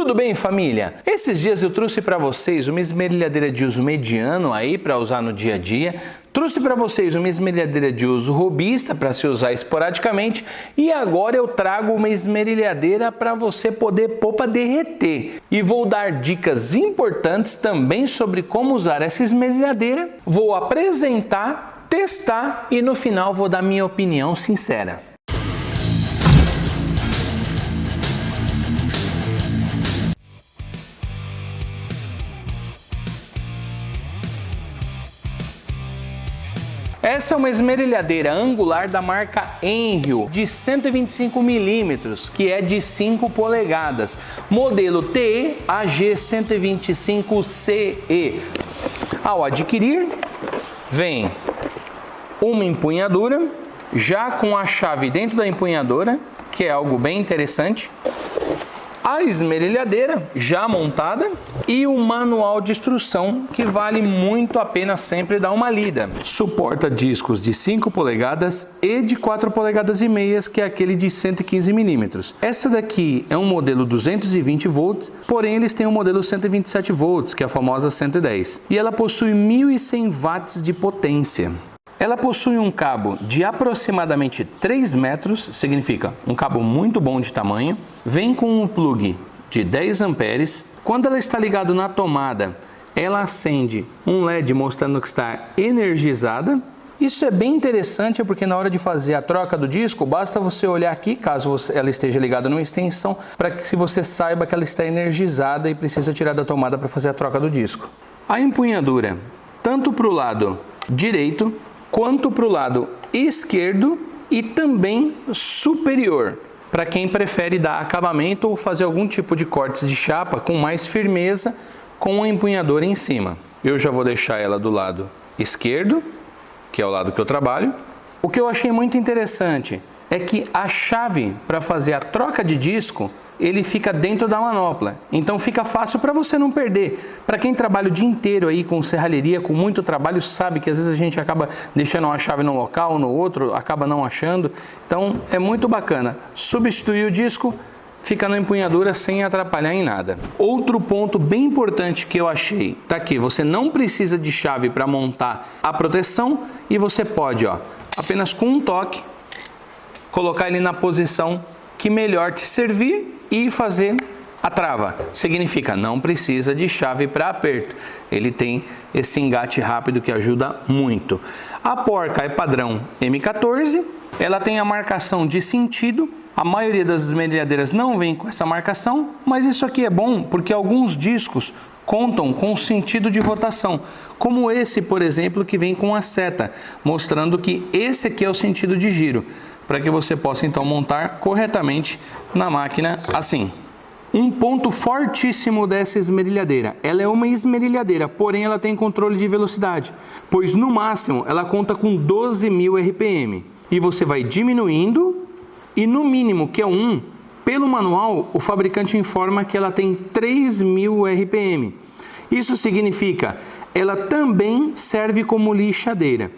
Tudo bem, família? Esses dias eu trouxe para vocês uma esmerilhadeira de uso mediano aí para usar no dia a dia. Trouxe para vocês uma esmerilhadeira de uso robista para se usar esporadicamente. E agora eu trago uma esmerilhadeira para você poder pôr para derreter. E vou dar dicas importantes também sobre como usar essa esmerilhadeira. Vou apresentar, testar e no final vou dar minha opinião sincera. Essa é uma esmerilhadeira angular da marca Enrio de 125 milímetros, que é de 5 polegadas, modelo TE AG125CE. Ao adquirir, vem uma empunhadura, já com a chave dentro da empunhadora, que é algo bem interessante. A esmerilhadeira já montada e o manual de instrução, que vale muito a pena sempre dar uma lida. Suporta discos de 5 polegadas e de 4 polegadas e meias, que é aquele de 115 milímetros. Essa daqui é um modelo 220 volts, porém eles têm um modelo 127 volts, que é a famosa 110. E ela possui 1.100 watts de potência. Ela possui um cabo de aproximadamente 3 metros, significa um cabo muito bom de tamanho. Vem com um plug de 10 amperes. Quando ela está ligada na tomada, ela acende um LED mostrando que está energizada. Isso é bem interessante porque na hora de fazer a troca do disco, basta você olhar aqui, caso ela esteja ligada numa extensão, para que se você saiba que ela está energizada e precisa tirar da tomada para fazer a troca do disco. A empunhadura, tanto para o lado direito, quanto para o lado esquerdo e também superior, para quem prefere dar acabamento ou fazer algum tipo de cortes de chapa com mais firmeza com a empunhadora em cima. Eu já vou deixar ela do lado esquerdo, que é o lado que eu trabalho. O que eu achei muito interessante é que a chave para fazer a troca de disco, ele fica dentro da manopla, então fica fácil para você não perder. Para quem trabalha o dia inteiro aí com serralheria, com muito trabalho, sabe que às vezes a gente acaba deixando uma chave num local, no outro, acaba não achando. Então é muito bacana. Substituir o disco, fica na empunhadura sem atrapalhar em nada. Outro ponto bem importante que eu achei, tá aqui, você não precisa de chave para montar a proteção e você pode, apenas com um toque, colocar ele na posição que melhor te servir e fazer a trava. Significa, não precisa de chave para aperto. Ele tem esse engate rápido que ajuda muito. A porca é padrão M14. Ela tem a marcação de sentido. A maioria das esmerilhadeiras não vem com essa marcação, mas isso aqui é bom porque alguns discos contam com sentido de rotação, como esse, por exemplo, que vem com a seta, mostrando que esse aqui é o sentido de giro, para que você possa então montar corretamente na máquina assim. Um ponto fortíssimo dessa esmerilhadeira, ela é uma esmerilhadeira, porém ela tem controle de velocidade, pois no máximo ela conta com 12.000 RPM, e você vai diminuindo, e no mínimo, que é 1, pelo manual, o fabricante informa que ela tem 3.000 RPM. Isso significa, ela também serve como lixadeira.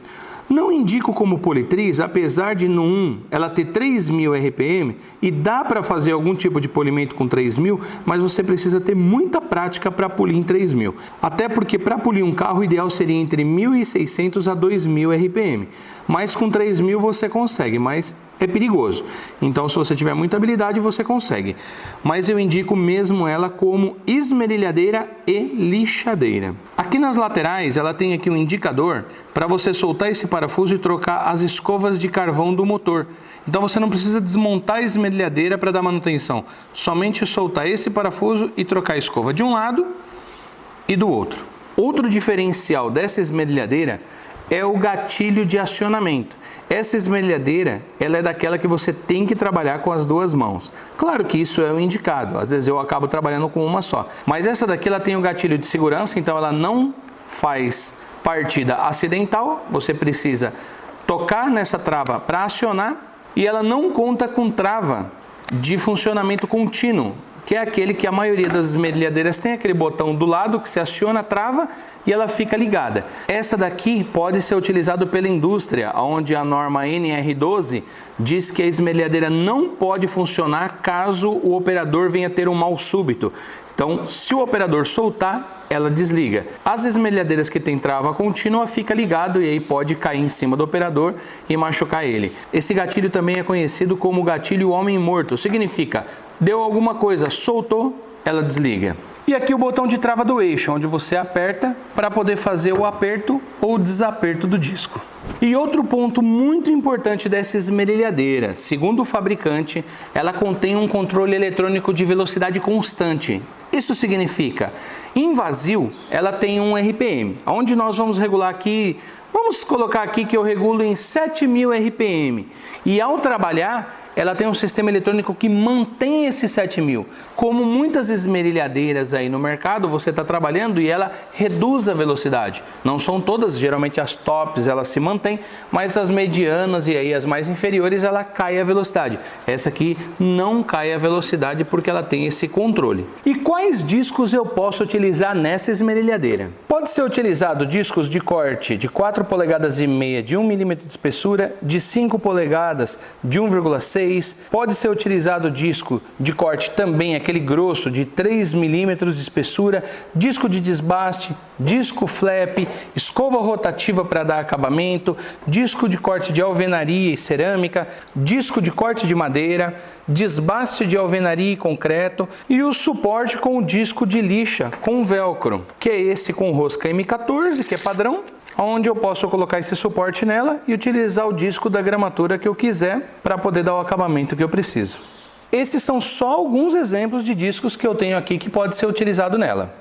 Não indico como politriz, apesar de no 1 ela ter 3.000 RPM e dá para fazer algum tipo de polimento com 3.000, mas você precisa ter muita prática para polir em 3.000. Até porque para polir um carro o ideal seria entre 1.600 a 2.000 RPM. Mas com 3.000 você consegue, mas é perigoso. Então se você tiver muita habilidade você consegue. Mas eu indico mesmo ela como esmerilhadeira e lixadeira. Aqui nas laterais ela tem aqui um indicador para você soltar esse parafuso e trocar as escovas de carvão do motor. Então você não precisa desmontar a esmerilhadeira para dar manutenção. Somente soltar esse parafuso e trocar a escova de um lado e do outro. Outro diferencial dessa esmerilhadeira é o gatilho de acionamento. Essa esmerilhadeira, ela é daquela que você tem que trabalhar com as duas mãos. Claro que isso é o indicado, às vezes eu acabo trabalhando com uma só. Mas essa daqui ela tem o gatilho de segurança, então ela não faz partida acidental. Você precisa tocar nessa trava para acionar e ela não conta com trava de funcionamento contínuo. que é aquele que a maioria das esmerilhadeiras tem aquele botão do lado que se aciona, trava e ela fica ligada. Essa daqui pode ser utilizada pela indústria, onde a norma NR12 diz que a esmerilhadeira não pode funcionar caso o operador venha ter um mal súbito. Então, se o operador soltar, ela desliga. As esmerilhadeiras que tem trava contínua fica ligado e aí pode cair em cima do operador e machucar ele. Esse gatilho também é conhecido como gatilho homem morto. Significa, deu alguma coisa, soltou, ela desliga. E aqui o botão de trava do eixo, onde você aperta para poder fazer o aperto ou desaperto do disco. E outro ponto muito importante dessa esmerilhadeira, segundo o fabricante, ela contém um controle eletrônico de velocidade constante. Isso significa, em vazio, ela tem um RPM, onde nós vamos regular aqui, vamos colocar aqui que eu regulo em 7.000 RPM. E ao trabalhar, ela tem um sistema eletrônico que mantém esses 7.000. Como muitas esmerilhadeiras aí no mercado, você está trabalhando e ela reduz a velocidade. Não são todas, geralmente as tops elas se mantêm, mas as medianas e aí as mais inferiores ela cai a velocidade. Essa aqui não cai a velocidade porque ela tem esse controle. E quais discos eu posso utilizar nessa esmerilhadeira? Pode ser utilizado discos de corte de 4,5 polegadas de 1 milímetro de espessura, de 5 polegadas, de 1,6. Pode ser utilizado disco de corte também, aquele grosso de 3 milímetros de espessura, disco de desbaste, disco flap, escova rotativa para dar acabamento, disco de corte de alvenaria e cerâmica, disco de corte de madeira, desbaste de alvenaria e concreto e o suporte com o disco de lixa com velcro, que é esse com rosca M14, que é padrão, onde eu posso colocar esse suporte nela e utilizar o disco da gramatura que eu quiser para poder dar o acabamento que eu preciso. Esses são só alguns exemplos de discos que eu tenho aqui que pode ser utilizado nela.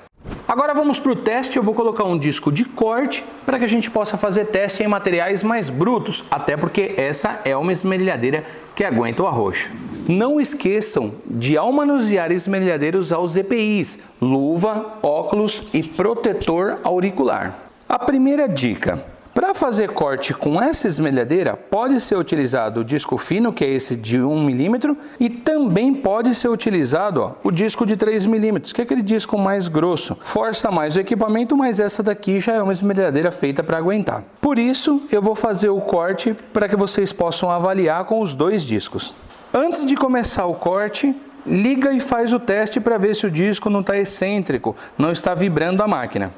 Agora vamos para o teste. Eu vou colocar um disco de corte para que a gente possa fazer teste em materiais mais brutos, até porque essa é uma esmerilhadeira que aguenta o arroxo. Não esqueçam de, ao manusear esmerilhadeira, usar os EPIs, luva, óculos e protetor auricular. A primeira dica, para fazer corte com essa esmerilhadeira, pode ser utilizado o disco fino, que é esse de 1 milímetro, e também pode ser utilizado o disco de 3 milímetros, que é aquele disco mais grosso. Força mais o equipamento, mas essa daqui já é uma esmerilhadeira feita para aguentar. Por isso, eu vou fazer o corte para que vocês possam avaliar com os dois discos. Antes de começar o corte, liga e faz o teste para ver se o disco não está excêntrico, não está vibrando a máquina.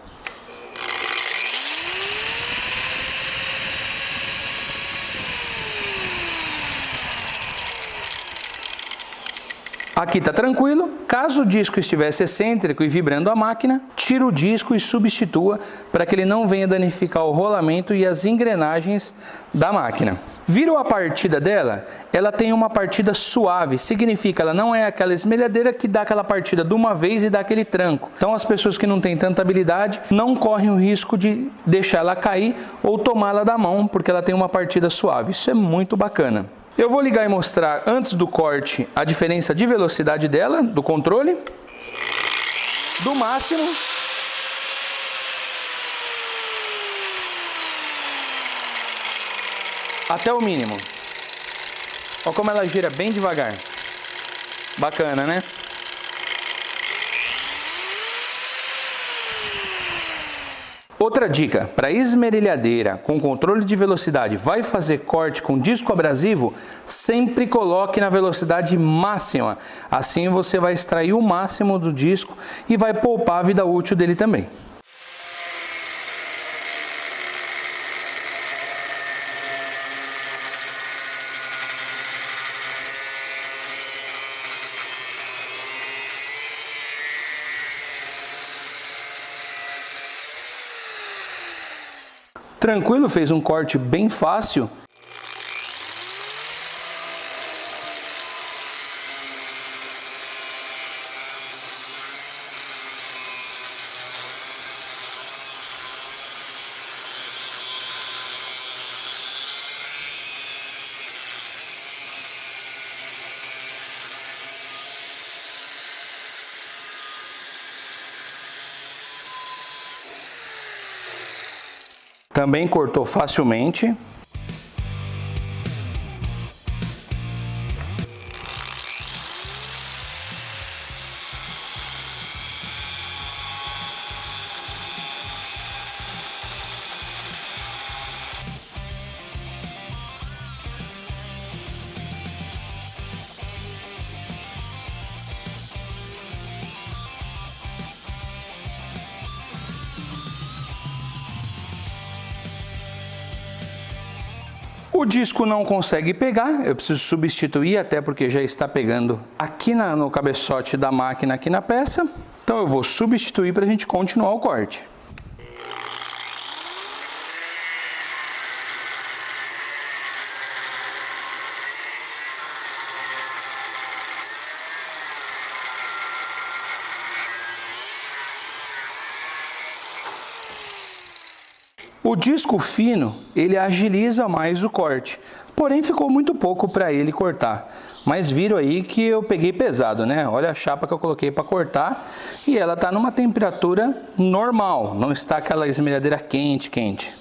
Aqui está tranquilo. Caso o disco estivesse excêntrico e vibrando a máquina, tira o disco e substitua para que ele não venha danificar o rolamento e as engrenagens da máquina. Viram a partida dela? Ela tem uma partida suave, significa ela não é aquela esmerilhadeira que dá aquela partida de uma vez e dá aquele tranco. Então as pessoas que não têm tanta habilidade não correm o risco de deixar ela cair ou tomá-la da mão, porque ela tem uma partida suave. Isso é muito bacana. Eu vou ligar e mostrar antes do corte a diferença de velocidade dela, do controle, do máximo, até o mínimo. Olha como ela gira bem devagar. Bacana, né? Outra dica, para esmerilhadeira com controle de velocidade vai fazer corte com disco abrasivo, sempre coloque na velocidade máxima. Assim você vai extrair o máximo do disco e vai poupar a vida útil dele também. Tranquilo, fez um corte bem fácil. Também cortou facilmente. O disco não consegue pegar, eu preciso substituir, até porque já está pegando aqui no cabeçote da máquina, aqui na peça. Então eu vou substituir para a gente continuar o corte. O disco fino, ele agiliza mais o corte, porém ficou muito pouco para ele cortar. Mas viram aí que eu peguei pesado, né? Olha a chapa que eu coloquei para cortar e ela está numa temperatura normal, não está aquela esmerilhadeira quente.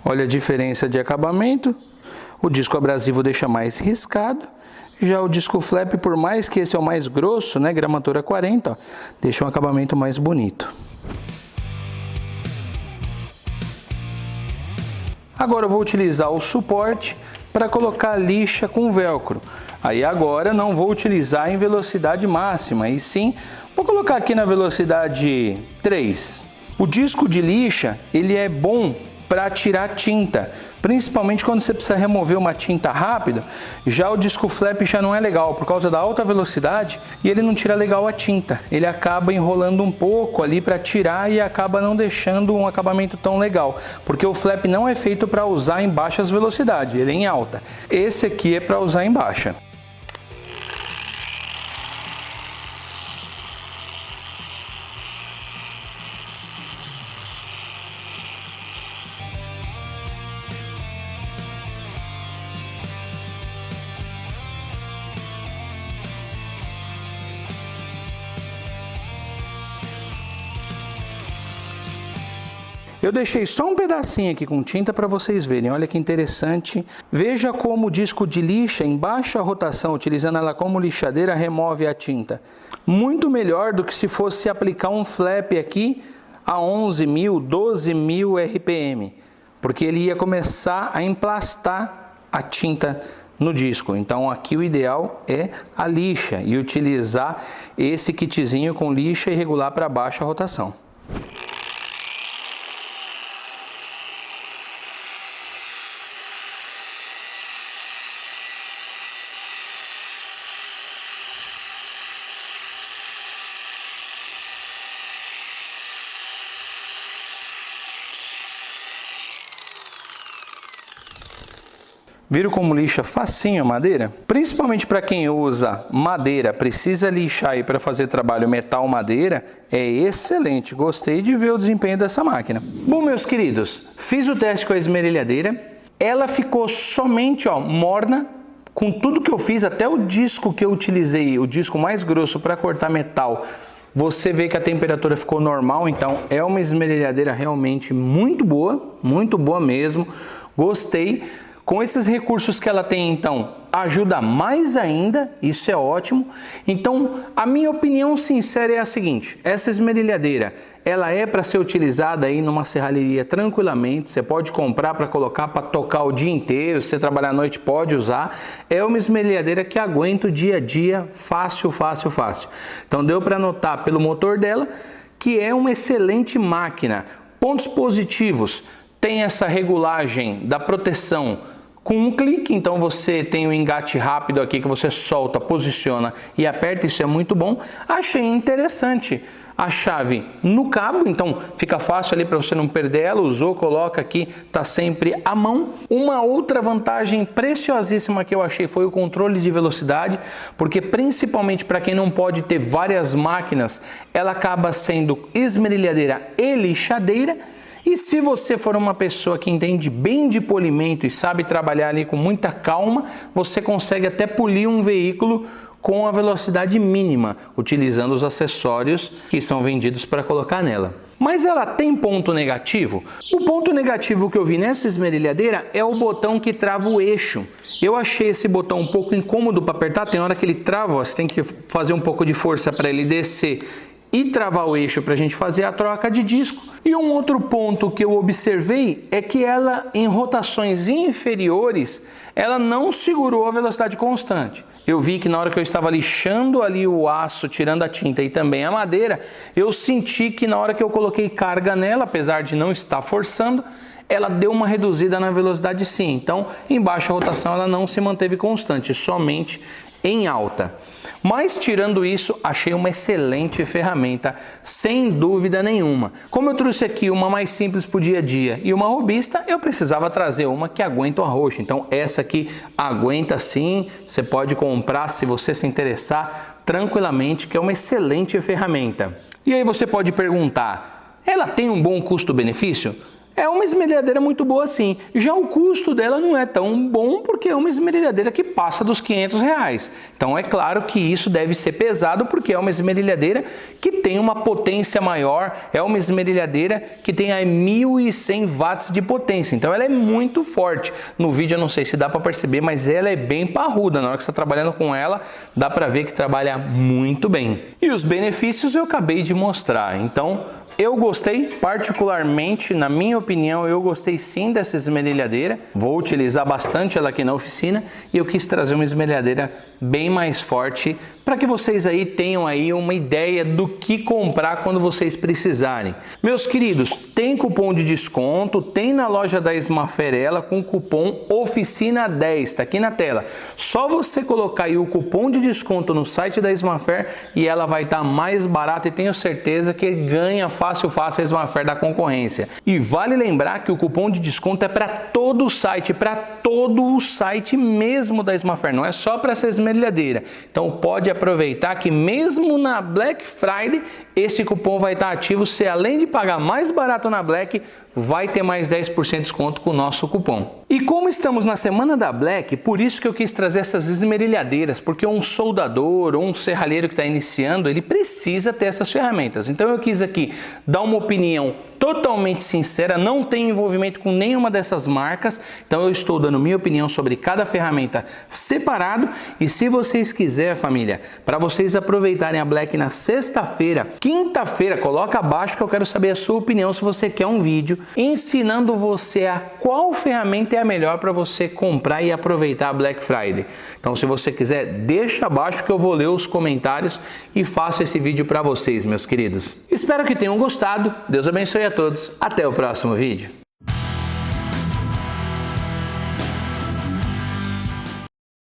Olha a diferença de acabamento, o disco abrasivo deixa mais riscado, já o disco flap, por mais que esse é o mais grosso, né, gramatura 40, ó, deixa um acabamento mais bonito. Agora eu vou utilizar o suporte para colocar a lixa com velcro. Aí agora não vou utilizar em velocidade máxima, e sim vou colocar aqui na velocidade 3. O disco de lixa, ele é bom para tirar tinta, principalmente quando você precisa remover uma tinta rápida. Já o disco flap já não é legal por causa da alta velocidade e ele não tira legal a tinta, ele acaba enrolando um pouco ali para tirar e acaba não deixando um acabamento tão legal, porque o flap não é feito para usar em baixas velocidades, ele é em alta. Esse aqui é para usar em baixa. Eu deixei só um pedacinho aqui com tinta para vocês verem, olha que interessante. Veja como o disco de lixa em baixa rotação, utilizando ela como lixadeira, remove a tinta. Muito melhor do que se fosse aplicar um flap aqui a 11.000, 12.000 RPM, porque ele ia começar a emplastar a tinta no disco. Então aqui o ideal é a lixa e utilizar esse kitzinho com lixa e regular para baixa rotação. Viram como lixa facinho a madeira? Principalmente para quem usa madeira, precisa lixar aí para fazer trabalho metal-madeira, é excelente. Gostei de ver o desempenho dessa máquina. Bom, meus queridos, fiz o teste com a esmerilhadeira. Ela ficou somente morna, com tudo que eu fiz, até o disco que eu utilizei, o disco mais grosso para cortar metal. Você vê que a temperatura ficou normal, então é uma esmerilhadeira realmente muito boa mesmo. Gostei. Com esses recursos que ela tem, então, ajuda mais ainda, isso é ótimo. Então, a minha opinião sincera é a seguinte: essa esmerilhadeira, ela é para ser utilizada aí numa serralheria tranquilamente. Você pode comprar para colocar para tocar o dia inteiro, se você trabalhar à noite pode usar. É uma esmerilhadeira que aguenta o dia a dia fácil. Então, deu para notar pelo motor dela que é uma excelente máquina. Pontos positivos: tem essa regulagem da proteção com um clique, então você tem um engate rápido aqui que você solta, posiciona e aperta, isso é muito bom. Achei interessante a chave no cabo, então fica fácil ali para você não perder ela, usou, coloca aqui, tá sempre à mão. Uma outra vantagem preciosíssima que eu achei foi o controle de velocidade, porque principalmente para quem não pode ter várias máquinas, ela acaba sendo esmerilhadeira e lixadeira. E se você for uma pessoa que entende bem de polimento e sabe trabalhar ali com muita calma, você consegue até polir um veículo com a velocidade mínima, utilizando os acessórios que são vendidos para colocar nela. Mas ela tem ponto negativo? O ponto negativo que eu vi nessa esmerilhadeira é o botão que trava o eixo. Eu achei esse botão um pouco incômodo para apertar, tem hora que ele trava, você tem que fazer um pouco de força para ele descer e travar o eixo para a gente fazer a troca de disco. E um outro ponto que eu observei é que ela, em rotações inferiores, ela não segurou a velocidade constante. Eu vi que na hora que eu estava lixando ali o aço, tirando a tinta e também a madeira, eu senti que na hora que eu coloquei carga nela, apesar de não estar forçando, ela deu uma reduzida na velocidade sim. Então, em baixa rotação ela não se manteve constante, somente em alta. Mas tirando isso, achei uma excelente ferramenta, sem dúvida nenhuma. Como eu trouxe aqui uma mais simples para o dia a dia e uma robista, eu precisava trazer uma que aguenta o arroxo. Então essa aqui aguenta sim, você pode comprar se você se interessar tranquilamente, que é uma excelente ferramenta. E aí você pode perguntar, ela tem um bom custo-benefício? É uma esmerilhadeira muito boa sim. Já o custo dela não é tão bom porque é uma esmerilhadeira que passa dos R$500. Então é claro que isso deve ser pesado porque é uma esmerilhadeira que tem uma potência maior, é uma esmerilhadeira que tem aí 1.100 watts de potência. Então ela é muito forte. No vídeo eu não sei se dá para perceber, mas ela é bem parruda. Na hora que você está trabalhando com ela, dá para ver que trabalha muito bem. E os benefícios eu acabei de mostrar. Então eu gostei, particularmente, na minha opinião, eu gostei sim dessa esmerilhadeira. Vou utilizar bastante ela aqui na oficina e eu quis trazer uma esmerilhadeira bem mais forte para que vocês aí tenham aí uma ideia do que comprar quando vocês precisarem. Meus queridos, tem cupom de desconto, tem na loja da Esmaferela com o cupom OFICINA10, tá aqui na tela. Só você colocar aí o cupom de desconto no site da Esmafer e ela vai estar mais barata e tenho certeza que ganha fácil a Esmafer da concorrência. E vale lembrar que o cupom de desconto é para todo o site mesmo da Esmafer, não é só para essa esmerilhadeira. Então pode aproveitar que mesmo na Black Friday esse cupom vai estar ativo. Você além de pagar mais barato na Black, vai ter mais 10% de desconto com o nosso cupom. E como estamos na semana da Black, por isso que eu quis trazer essas esmerilhadeiras, porque um soldador ou um serralheiro que está iniciando, ele precisa ter essas ferramentas. Então eu quis aqui dar uma opinião totalmente sincera, não tenho envolvimento com nenhuma dessas marcas, então eu estou dando minha opinião sobre cada ferramenta separado. E se vocês quiserem, família, para vocês aproveitarem a Black na sexta-feira, quinta-feira, coloca abaixo que eu quero saber a sua opinião se você quer um vídeo ensinando você a qual ferramenta é a melhor para você comprar e aproveitar a Black Friday. Então se você quiser, deixa abaixo que eu vou ler os comentários e faço esse vídeo para vocês, meus queridos. Espero que tenham gostado, Deus abençoe a todos, até o próximo vídeo.